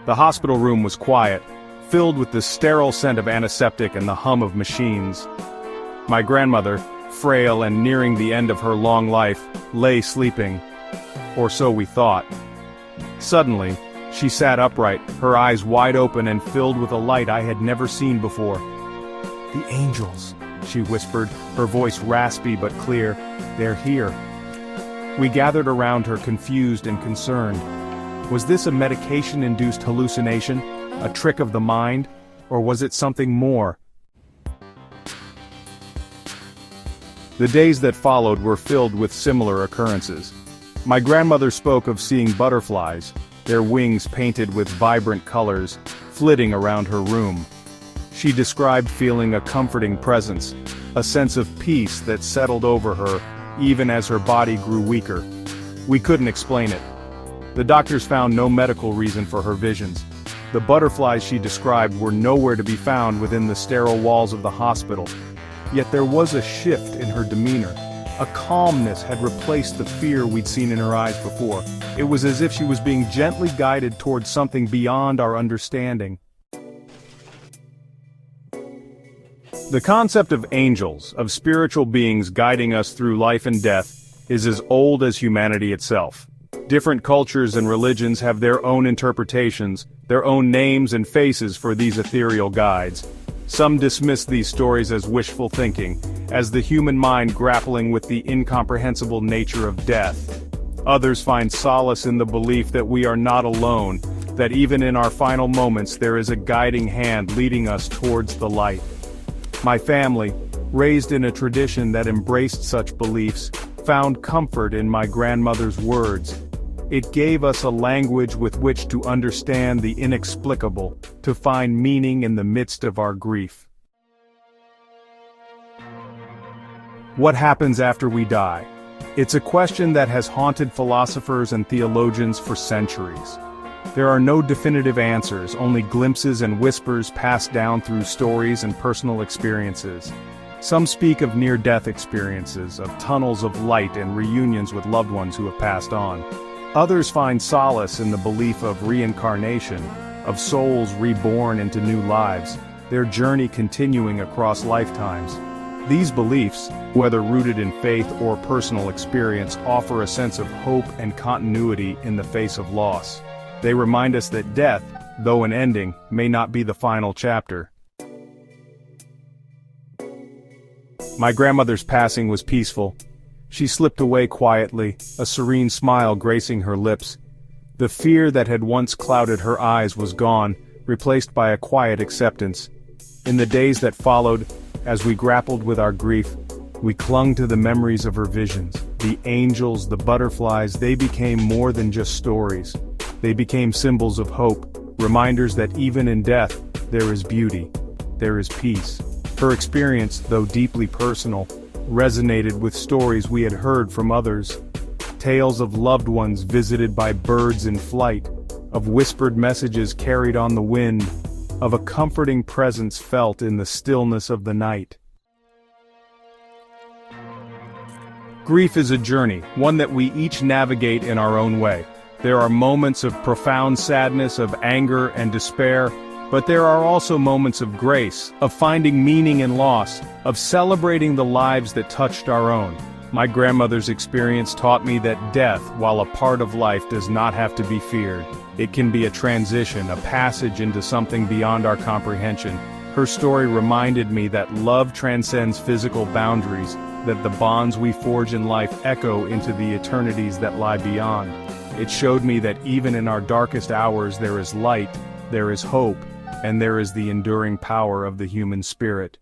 The hospital room was quiet, filled with the sterile scent of antiseptic and the hum of machines. My grandmother, frail and nearing the end of her long life, lay sleeping. Or so we thought. Suddenly, she sat upright, her eyes wide open and filled with a light I had never seen before. "The angels," she whispered, her voice raspy but clear. "They're here." We gathered around her, confused and concerned. Was this a medication-induced hallucination, a trick of the mind, or was it something more? The days that followed were filled with similar occurrences. My grandmother spoke of seeing butterflies, their wings painted with vibrant colors, flitting around her room. She described feeling a comforting presence, a sense of peace that settled over her, even as her body grew weaker. We couldn't explain it. The doctors found no medical reason for her visions. The butterflies she described were nowhere to be found within the sterile walls of the hospital. Yet there was a shift in her demeanor. A calmness had replaced the fear we'd seen in her eyes before. It was as if she was being gently guided towards something beyond our understanding. The concept of angels, of spiritual beings guiding us through life and death, is as old as humanity itself. Different cultures and religions have their own interpretations, their own names and faces for these ethereal guides. Some dismiss these stories as wishful thinking, as the human mind grappling with the incomprehensible nature of death. Others find solace in the belief that we are not alone, that even in our final moments there is a guiding hand leading us towards the light. My family, raised in a tradition that embraced such beliefs, found comfort in my grandmother's words. It gave us a language with which to understand the inexplicable, to find meaning in the midst of our grief. What happens after we die? It's a question that has haunted philosophers and theologians for centuries. There are no definitive answers, only glimpses and whispers passed down through stories and personal experiences. Some speak of near-death experiences, of tunnels of light and reunions with loved ones who have passed on. Others find solace in the belief of reincarnation, of souls reborn into new lives, their journey continuing across lifetimes. These beliefs, whether rooted in faith or personal experience, offer a sense of hope and continuity in the face of loss. They remind us that death, though an ending, may not be the final chapter. My grandmother's passing was peaceful. She slipped away quietly, a serene smile gracing her lips. The fear that had once clouded her eyes was gone, replaced by a quiet acceptance. In the days that followed, as we grappled with our grief, we clung to the memories of her visions. The angels, the butterflies, they became more than just stories. They became symbols of hope, reminders that even in death, there is beauty, there is peace. Her experience, though deeply personal, resonated with stories we had heard from others. Tales of loved ones visited by birds in flight, of whispered messages carried on the wind, of a comforting presence felt in the stillness of the night. Grief is a journey, one that we each navigate in our own way. There are moments of profound sadness, of anger and despair, but there are also moments of grace, of finding meaning in loss, of celebrating the lives that touched our own. My grandmother's experience taught me that death, while a part of life, does not have to be feared. It can be a transition, a passage into something beyond our comprehension. Her story reminded me that love transcends physical boundaries, that the bonds we forge in life echo into the eternities that lie beyond. It showed me that even in our darkest hours there is light, there is hope, and there is the enduring power of the human spirit.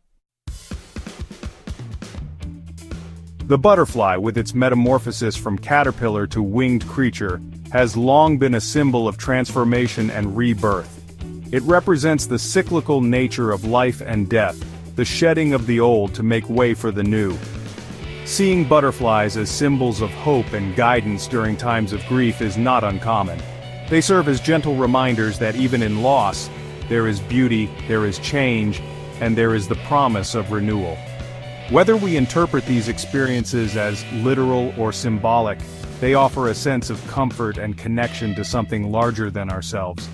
The butterfly, with its metamorphosis from caterpillar to winged creature, has long been a symbol of transformation and rebirth. It represents the cyclical nature of life and death, the shedding of the old to make way for the new. Seeing butterflies as symbols of hope and guidance during times of grief is not uncommon. They serve as gentle reminders that even in loss, there is beauty, there is change, and there is the promise of renewal. Whether we interpret these experiences as literal or symbolic, they offer a sense of comfort and connection to something larger than ourselves.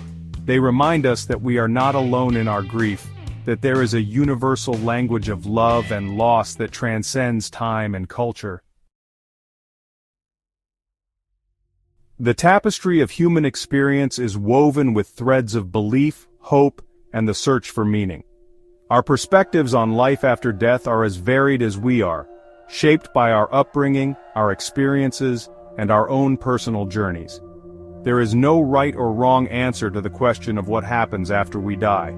They remind us that we are not alone in our grief, that there is a universal language of love and loss that transcends time and culture. The tapestry of human experience is woven with threads of belief, hope, and the search for meaning. Our perspectives on life after death are as varied as we are, shaped by our upbringing, our experiences, and our own personal journeys. There is no right or wrong answer to the question of what happens after we die.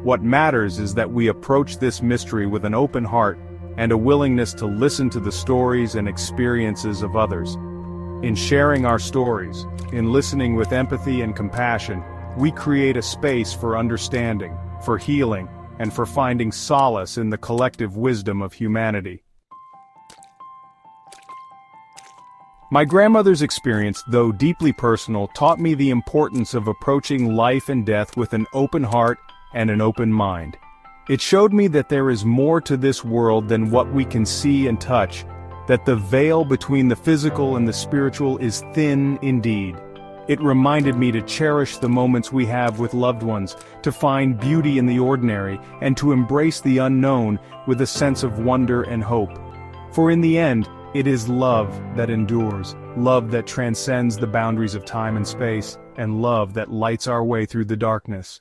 What matters is that we approach this mystery with an open heart and a willingness to listen to the stories and experiences of others. In sharing our stories, in listening with empathy and compassion, we create a space for understanding, for healing, and for finding solace in the collective wisdom of humanity. My grandmother's experience, though deeply personal, taught me the importance of approaching life and death with an open heart and an open mind. It showed me that there is more to this world than what we can see and touch, that the veil between the physical and the spiritual is thin indeed. It reminded me to cherish the moments we have with loved ones, to find beauty in the ordinary, and to embrace the unknown with a sense of wonder and hope. For in the end, it is love that endures, love that transcends the boundaries of time and space, and love that lights our way through the darkness.